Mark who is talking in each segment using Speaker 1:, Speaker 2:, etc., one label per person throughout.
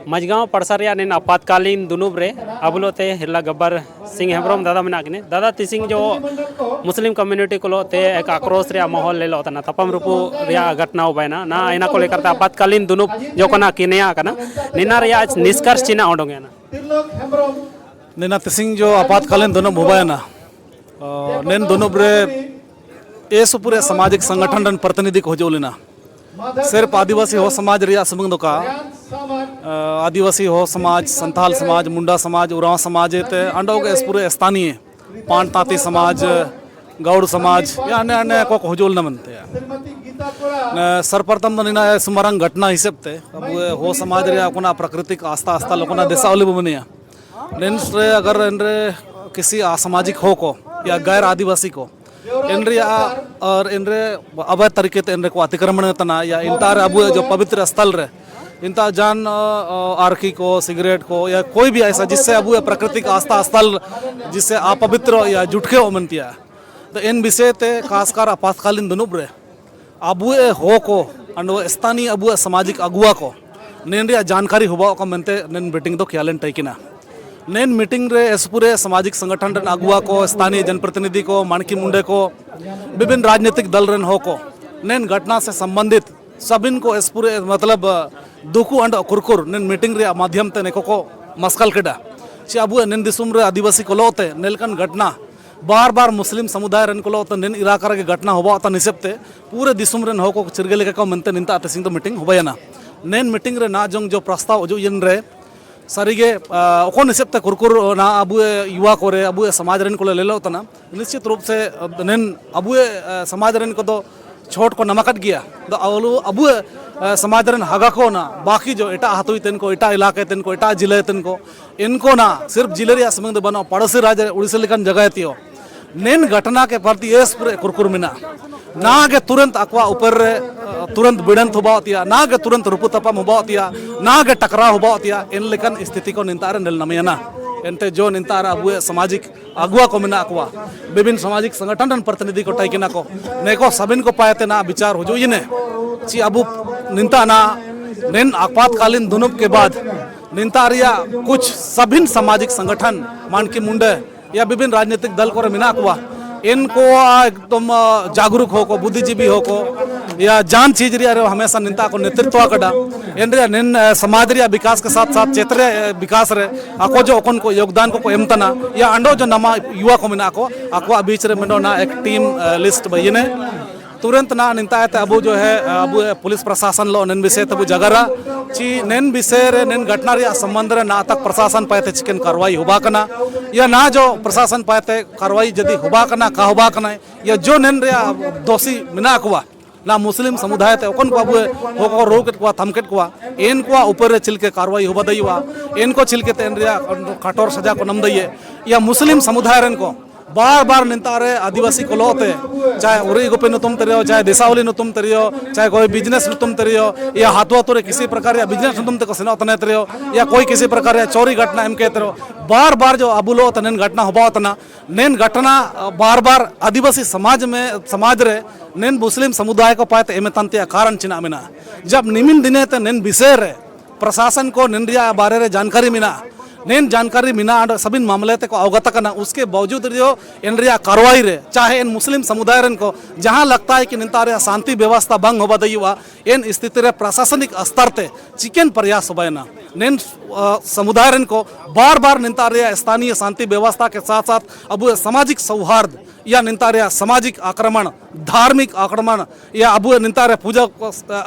Speaker 1: मजगांव पड़सा ने आपातकालीन दुनुब रे अबलोते हिरला गब्बर सिंह हेम्ब्रम दादा मेना किने दादा तिसिंग जो मुस्लिम कम्युनिटी को ते एक आक्रोश रे माहौल ले लो तना तपम रूपु रिया घटना उबायना ना इना को लेकर आपातकालीन दुनुब जो कना किनेया कना निना रिया निष्कर्ष चिना ओडोंगे ना
Speaker 2: निना तिसिंग जो आपातकालीन दुनुब उबायना नेन दुनुब रे एस पूरे सामाजिक संगठन रन प्रतिनिधि को होजोलिना सिर्फ आदिवासी हो समाज रिया समंग दोका आदिवासी हो समाज संथाल समाज मुंडा समाज उराव समाज ते अंडोग इस पूरे स्थानीय पान ताती समाज गौड़ समाज या अन्य अन्य को होजोल न मनते सर्वप्रथम तो निना सुमरंग घटना हिसाब ते अब हो समाज रिया कोना प्राकृतिक आस्था आस्था लोगों देसावली बनिया नेन्रे अगर इनरे किसी असामाजिक हो को या गैर आदिवासी को इनरे और इनरे अवैध तरीके से इनरे को अतिक्रमण तना या इंतार अब जो पवित्र स्थल रे इंता जान आर्की को सिगरेट को या कोई भी ऐसा जिससे अब प्राकृतिक आस्था स्थल जिससे अपवित्र या जुटके हो मनतिया तो इन विषय ते खासकर आपातकालीन दुनुब रे अब हो को अंड स्थानीय अब सामाजिक अगुआ को नेन रे जानकारी हुआ को मनते नेन मीटिंग तो ख्यालन टैकिना नेन मीटिंग रे इस पूरे सामाजिक संगठन रन अगुआ को स्थानीय जनप्रतिनिधि को मानकी मुंडे को विभिन्न राजनीतिक दल रन हो को नेन घटना से संबंधित सबिन को इस पूरे मतलब दुकु अंड कुरकुर नेन मीटिंग रे माध्यम ते neko को मस्कल केडा चे अब नेन दिसुम रे आदिवासी को लोते नेलकन घटना बार बार मुस्लिम समुदाय रन को लोते नेन इलाका रे घटना होबा ता निसेप्ते पूरे दिसुम रन हो को चिरगेले को मनते निंता तसिंग तो मीटिंग होबयाना नेन मीटिंग रे ना जोंग जो प्रस्ताव जो यन रे सारीगे ओको निसेप्ते कुरकुर ना अब युवा को रे अब समाज रन को ले लो तना निश्चित रूप से नेन अब समाज रन को तो छोट को नमकट गया तो अब समाज रन हगा को ना बाकी जो एटा हाथुई तेन को एटा इलाके तेन को एटा जिले तेन को इनको ना सिर्फ जिले रिया संबंध बनो पड़ोसी राज्य उड़ीसा लेकन जगह तियो नेन घटना के प्रति एस पूरे कुरकुर मिना ना के तुरंत अकवा ऊपर तुरंत बिड़ंत होबातिया ना के तुरंत रुपु तपम होबातिया ना के टकराव होबातिया इन लेकन स्थिति को निंतार नेल नमयना एनते जो निंतार अब सामाजिक अगुआ को मिना अकवा विभिन्न सामाजिक संगठन प्रतिनिधि को टाइकिना को नेको सबिन को पायते ना विचार हो जो ये ने ची अब निंता ना नेन आपातकालीन दुनुब के बाद निंतारिया कुछ सभिन्न सामाजिक संगठन मानकी मुंडे या विभिन्न राजनीतिक दल को मिना अकवा इनको एकदम जागरूक हो को बुद्धिजीवी हो को या जान चीज रिया रे हमेशा निंता को नेतृत्व कड़ा इन रे निन समाज रिया विकास के साथ साथ क्षेत्र विकास रे आको जो ओकन को योगदान को एमतना या अंडो जो नमा युवा को मिना को आको बीच रे मिनो ना एक टीम लिस्ट बयने तुरंत ना निंता है अब जो है अब पुलिस प्रशासन लो नेन विषय तब जगरा ची नेन विषय रे नेन घटना रे संबंध रे ना तक प्रशासन पाते चिकन कार्रवाई होबा कना या ना जो प्रशासन पाते कार्रवाई यदि होबा कना का होबा कना या जो नेन रे दोषी मिना कुआ ना मुस्लिम समुदाय ते ओकन को अब हो रोक को थमकेट को इन को ऊपर चिलके कार्रवाई होबा दईवा इनको चिलके ते रे कठोर सजा को नम दइए या मुस्लिम समुदाय रन को बार बार निंतारे आदिवासी को लोते चाहे उरी गोपे नुतुम तरियो चाहे देसावली नुतुम तरियो चाहे कोई बिजनेस नुतुम तरियो या हाथों हाथों किसी प्रकार या बिजनेस नुतुम तक सेना तने तरियो या कोई किसी प्रकार या चोरी घटना एम के तरियो बार बार जो अबुलो तनेन घटना होबा तना नेन घटना बार बार आदिवासी समाज में समाज रे नेन मुस्लिम समुदाय को पाते एमे तंतिया कारण चिना मिना जब निमिन दिने ते नेन विषय रे प्रशासन को निंद्रिया बारे रे जानकारी मिना नेन जानकारी मिना सबिन मामले ते को अवगत करना उसके बावजूद रियो इन रिया कार्रवाई रे चाहे इन मुस्लिम समुदाय रन को जहां लगता है कि निंतारे शांति व्यवस्था भंग होबा दईवा इन स्थिति रे प्रशासनिक स्तर ते चिकन प्रयास होबना नेन समुदाय रन को बार बार निंतारे स्थानीय शांति व्यवस्था के साथ साथ अब सामाजिक सौहार्द या निंतारे सामाजिक आक्रमण धार्मिक आक्रमण या अब निंतारे पूजा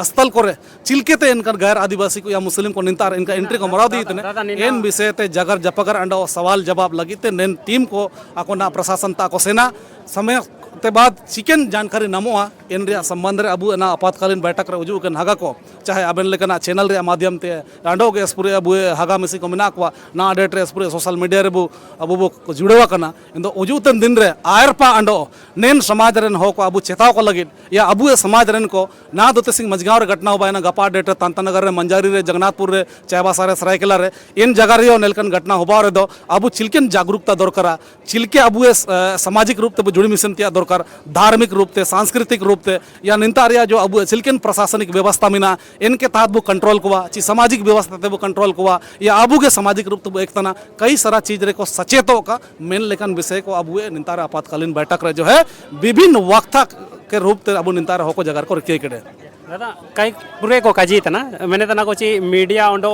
Speaker 2: स्थल को रे चिलके ते इनका गैर आदिवासी को या मुस्लिम को निंतार इनका एंट्री को मरा दी इन विषय ते जगर जपकर अंडो सवाल जवाब लगी ते नेन टीम को आको ना प्रशासन ता को सेना समय ते बाद चिकन जानकारी नमोआ इन रे संबंध रे अब ना आपातकालीन बैठक रे उजू के हगा को चाहे अबन लेकना चैनल रे माध्यम ते अंडो के पूरे अब हगा मिसी को मिना को ना डेट रे पूरे सोशल मीडिया रे अब जुड़वा कना इन दो उजू तन दिन रे आयरपा अंडो नेन समाज रन हो को अब चेताव को लगी या अब समाज रन को ना दोते सिंह मजगांव रे घटना होबा ना गपा डेट रे तांतानगर रे मंजारी रे जगन्नाथपुर रे चायबासा रे सरायकेला रे इन जगह रे नेलकन घटना होबा रे दो अब चिलकेन जागरूकता दरकारा चिलके अब सामाजिक रूप ते जुड़ी मिशन तिया दोरकार धार्मिक रूप से सांस्कृतिक रूप से या निंता रे जो अब चिलकेन प्रशासनिक व्यवस्था मिना इनके तहत वो कंट्रोल कुआ ची सामाजिक व्यवस्था ते वो कंट्रोल कुआ या अबू के सामाजिक रूप तो एक तना कई सारा चीज रे को सचेतो का मेन लेकिन विषय को अब निंता आपातकालीन बैठक रे जो है विभिन्न वक्ता के रूप से अब निंता हो को जगह को रखे कड़े
Speaker 1: दादा कई पूरे को काजी तना मैंने तना को ची मीडिया उंडो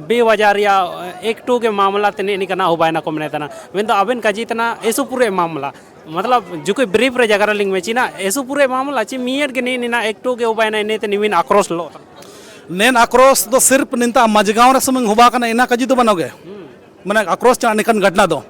Speaker 1: बेवजह या एक टू के मामला तने निकना हो बाय ना को मैंने तना मैं तो अबेन काजी तना ऐसो पूरे मामला मतलब जो कोई ब्रीफ रे जगह लिंग में ची ना ऐसो पूरे मामला ची मियर के नहीं ना एक टू के हो बाय ना इन्हें तो निविन आक्रोश लो
Speaker 2: नेन आक्रोश तो सिर्फ निंता मजगांव रे सुमंग हुबा कना इना कजी तो बनोगे मैंने आक्रोश चा निकन घटना दो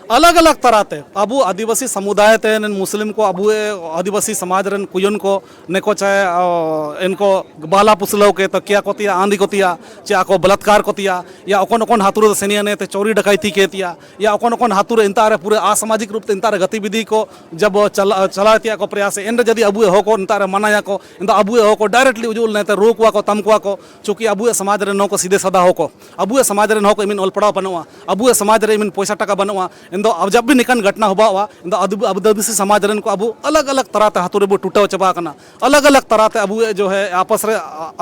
Speaker 2: अलग अलग तरह थे अबू आदिवासी समुदाय थे मुस्लिम को अबू आदिवासी समाज रन कुयन को नेको चाहे इनको बाला पुसलो के तो क्या कोतिया आंधी कोतिया चाहे को बलात्कार कोतिया या ओकोन ओकोन हाथुर सेनिया ने ते चोरी डकैती केतिया या ओकोन ओकोन हाथुर इंतारे पूरे असामाजिक रूप इंतारे गतिविधि को जब चलातिया को प्रयास इन जदि अबू हो को इंतारे मनाया को इन अबू हो को डायरेक्टली उजुल ने ते रोकवा को तमकुआ को चूंकि अबू समाज रे नो को सीधे सादा हो को अबू समाज रे नो को इमिन ओलपड़ाव बनवा अबू समाज रे इमिन पैसा टका बनवा इंदो अब जब भी निकन घटना हुआ हुआ इंदो आदिवासी समाज रन को अबू अलग अलग तरह ते हाथुरे बो टूटाव चबा कना अलग अलग तरह ते अबू जो है आपस रे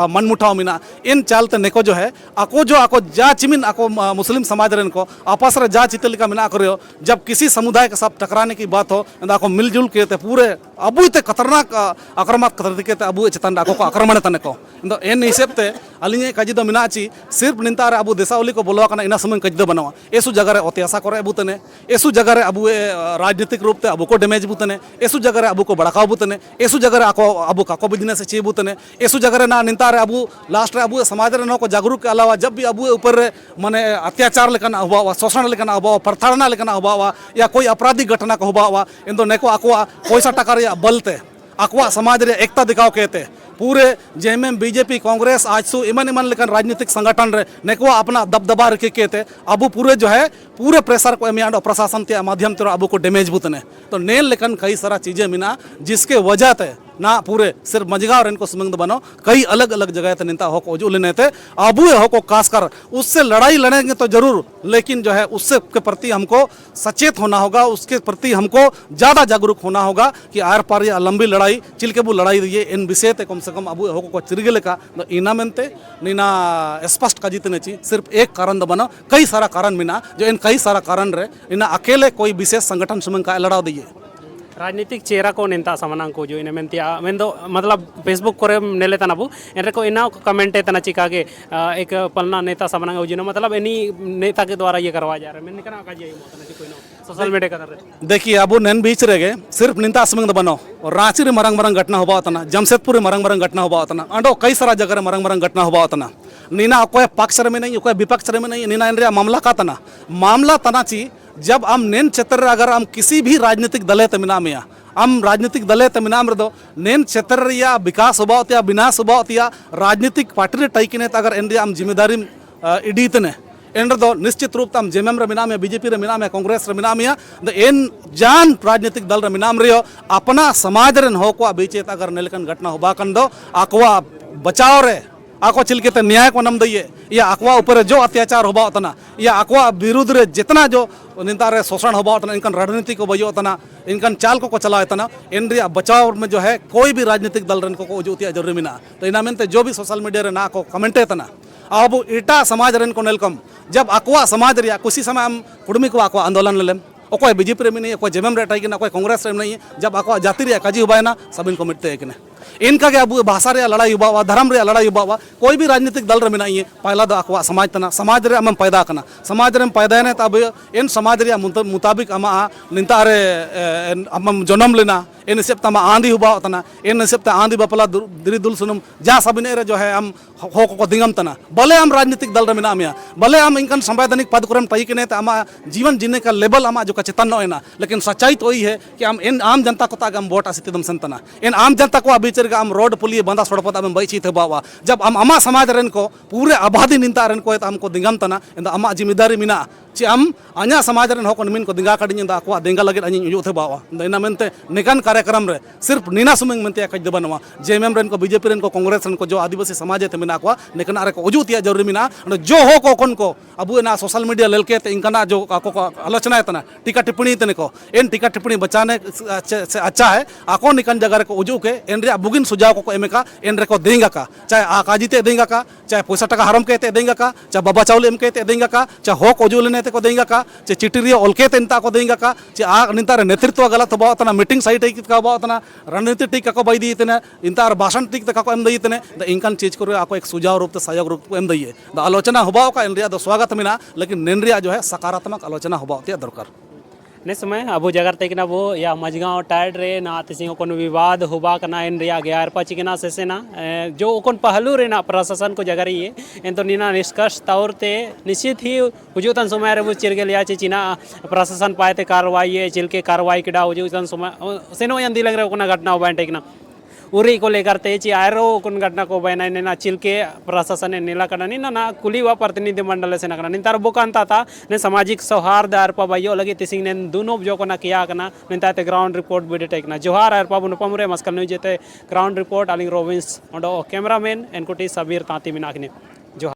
Speaker 2: मन मुठाव मिना इन चालते नेको जो है आको जा चिमिन आको मुस्लिम समाज रन को आपस रे जा चितल का मिना करियो जब किसी समुदाय के साथ टकराने की बात हो इंदो आको मिलजुल के ते पूरे अबू ते खतरनाक आक्रामक करते ते अबू चेतन आको को आक्रमण तने को इंदो एन हिसाब ते अलिंगे काजी दो मिना ची सिर्फ निंता रे अबू देसावली को बोलवा कना इना समय काजी दो बनवा एसु जगह रे अत्याचार करे अबू तने एसु जगह रे अबू राजनीतिक रूप से अबू को डैमेज बुतने एसु जगह रे अबू को बड़काव बुतने एसु जगह रे आको अबू काको बिजनेस ची बुतने एसु जगह रे ना निंता रे अबू लास्ट रे अबू समाज रे नो को जागरूक के अलावा जब भी अबू ऊपर माने अत्याचार लेकन हुआ शोषण लेकन हुआ प्रताड़ना लेकन हुआ या कोई आपराधिक घटना को हुआ इन तो नेको आको पैसा टका रे बलते आको समाज रे एकता दिखाओ कहते पूरे जेएमएम बीजेपी कांग्रेस आजसू इमन इमन लेकिन राजनीतिक संगठन रे नेको अपना दबदबा रखे के थे अबू पूरे जो है पूरे प्रेशर को एमियाडो प्रशासन के माध्यम से अबू को डैमेज बुतने तो नेल लेकिन कई सारा चीजें मिना जिसके वजह थे ना पूरे सिर्फ मजगांव इनको सुमंग बनो कई अलग अलग जगह ते निंता हो को जो लेने थे अबू हो को खासकर उससे लड़ाई लड़ेंगे तो जरूर लेकिन जो है उससे के प्रति हमको सचेत होना होगा उसके प्रति हमको ज़्यादा जागरूक होना होगा कि आर पार या लंबी लड़ाई चिलकेबू लड़ाई दिए इन विषय ते कम से कम अबू हो को चिरगे का इना मेनते नीना स्पष्ट का जीतने ची सिर्फ एक कारण दो बनो कई सारा कारण मिना जो इन कई सारा कारण रे इना अकेले कोई विशेष संगठन सुमंग का लड़ाव दिए
Speaker 1: राजनीतिक चेहरा को निंता समानांग को जो इन्हें मेंतिया मैं तो मतलब फेसबुक करे नेले तना बु इनरे को इना कमेंट तना चिका के एक पलना नेता समानांग हो जिनो मतलब इन्हीं नेता के द्वारा ये करवा जा रहा है मैंने कहा का जी मोतना कोई नो सोशल मीडिया का रहे देखिए
Speaker 2: अब नैन बीच रह गए सिर्फ निंता समंग बनो और रांची रे मरंग मरंग घटना हुआ तना जमशेदपुर रे मरंग मरंग घटना हुआ तना अंडो कई सारा जगह रे मरंग मरंग घटना हुआ तना नीना कोई पक्ष में नहीं कोई विपक्ष में नहीं नीना इन मामला का तना मामला तना ची जब हम नेन क्षेत्र अगर हम किसी भी राजनीतिक दल तमिना में हम राजनीतिक दल तमिना दो नेन क्षेत्र या विकास होता विनाश होता राजनीतिक पार्टी टैकिने अगर इन हम जिम्मेदारी इडीतने इन निश्चित रूप हम जेएमएम रे मिना में बीजेपी रे मिना में कांग्रेस रे मिना में इन जान राजनीतिक दल रे मिना रे अपना समाज रन हो को बीचे अगर नेलकन घटना होबा कन दो आकवा बचाव रे आको चिलके न्याय को नम दिए या आकवा ऊपर जो अत्याचार होबा तना या आकवा विरुद्ध रे जितना जो निंदा रे शोषण होबा तना इनकन रणनीति को बजो तना इनकन चाल को चलाए तना इन रे बचाव में जो है कोई भी राजनीतिक दल रन को जो जरूरी मिना तो इना मेनते जो भी सोशल मीडिया रे ना को कमेंटे तना अब इटा समाज रन को नेलकम जब आकवा समाज रे कुछ समय हम कुड़मी को आकवा आंदोलन लेम ओको बीजेपी रे में नहीं कोई जेएमएम रे टाइकिना कोई कांग्रेस रे नहीं जब आको जाति रे काजी हुआ सब इनको मिटते हैं कि इनका के अब भाषा रे लड़ाई हुआ धर्म रे लड़ाई हुआ कोई भी राजनीतिक दल रे में नहीं पहला दो आको समाज तना समाज रे हम पैदा करना समाज रे पैदा ने तब इन समाज रे मुताबिक हम निंता रे हम जन्म लेना इन हिसाब तमा आंधी हुआ तना इन हिसाब आंधी बपला दिरी दुल सुनम जा सब रे जो है हम हो को दिगम तना भले हम राजनीतिक दल रे में नाम भले हम इनकन संवैधानिक पद को टैकिने हम जीवन जीने का लेवल हम जो चेतन ना लेकिन सच्चाई तो यही है कि हम इन आम जनता को हम वोट आसितम संतना इन आम जनता को अभी नेचर का आम रोड पुलिये बंदा सड़पत आम बैची थे बावा जब आम अमा समाज रेन को पूरे आबादी निंता रेन को हमको दिंगम तना इंदा अमा जिम्मेदारी मिना चे आम अना समाज रेन होको निमिन को दिंगा कड़ी इंदा को देंगा लगे अनी उयु थे बावा इना मेनते निकान कार्यक्रम रे सिर्फ नीना सुमिंग मेनते कज दबनवा जेएमएम रेन को बीजेपी रेन को कांग्रेस रेन को जो आदिवासी समाज ते मिना को निकना रे को उजु तिया जरूरी मिना जो हो को कोन को अब ना सोशल मीडिया लेलके ते इनकना जो को आलोचना तना टीका टिप्पणी तने को इन टीका टिप्पणी बचाने से अच्छा है आको निकन जगह रे को उजु के इन रे बुगिन सुझाव को एमे का इन रे को देंगा का चाहे आकाजी ते देंगा का चाहे पैसा टका हरम के ते देंगा का चाहे बाबा चावल एम के ते देंगा का चाहे हो को उजु लेने ते को देंगा का चाहे चिटिरिया ओलके ते इंता को देंगा का चाहे आ निंता रे नेतृत्व गलत बा तना मीटिंग साइट का बा तना रणनीति टिक का बाई दी तने इंता भाषण टिक का को एम दई तने इनकन चीज को आको एक सुझाव रूप ते सहयोग रूप को एम दई आलोचना होबाओ का इन रे दो स्वागत मिना लेकिन नेन रे जो है सकारात्मक आलोचना होबाओ ते दरकार
Speaker 1: ने समय अब जगह तक ना वो या मजगांव टाइड रे ना तिसिंग कोन विवाद होबा कना इन रिया ग्यार पचिकना से ना जो कोन पहलू रे ना प्रशासन को जगह ये इन तो नीना निष्कर्ष तौर ते निश्चित ही उजुतन समय रे वो चिरगे लिया चिना प्रशासन पाए कार्रवाई चिलके कार्रवाई किडा उजुतन समय सेनो यंदी लग रहे कोना घटना होबा टेकना उरी को लेकर ते ची आयरो कुन घटना को बना ने चिलके प्रशासन नीला कना नी ना कुली व प्रतिनिधि मंडल से नकना निंतार बुकांता था ने सामाजिक सौहार्द अरपा भाइयो लगे तिसिंग ने दोनों जो को ना किया कना निंताते ग्राउंड रिपोर्ट वीडियो टेकना जोहार अरपा बुनपमुरे मस्कल न्यूज जेते ग्राउंड रिपोर्ट अलिंग रोविंस ओडो कैमरामैन एनकोटी सबीर तांती मिनाकने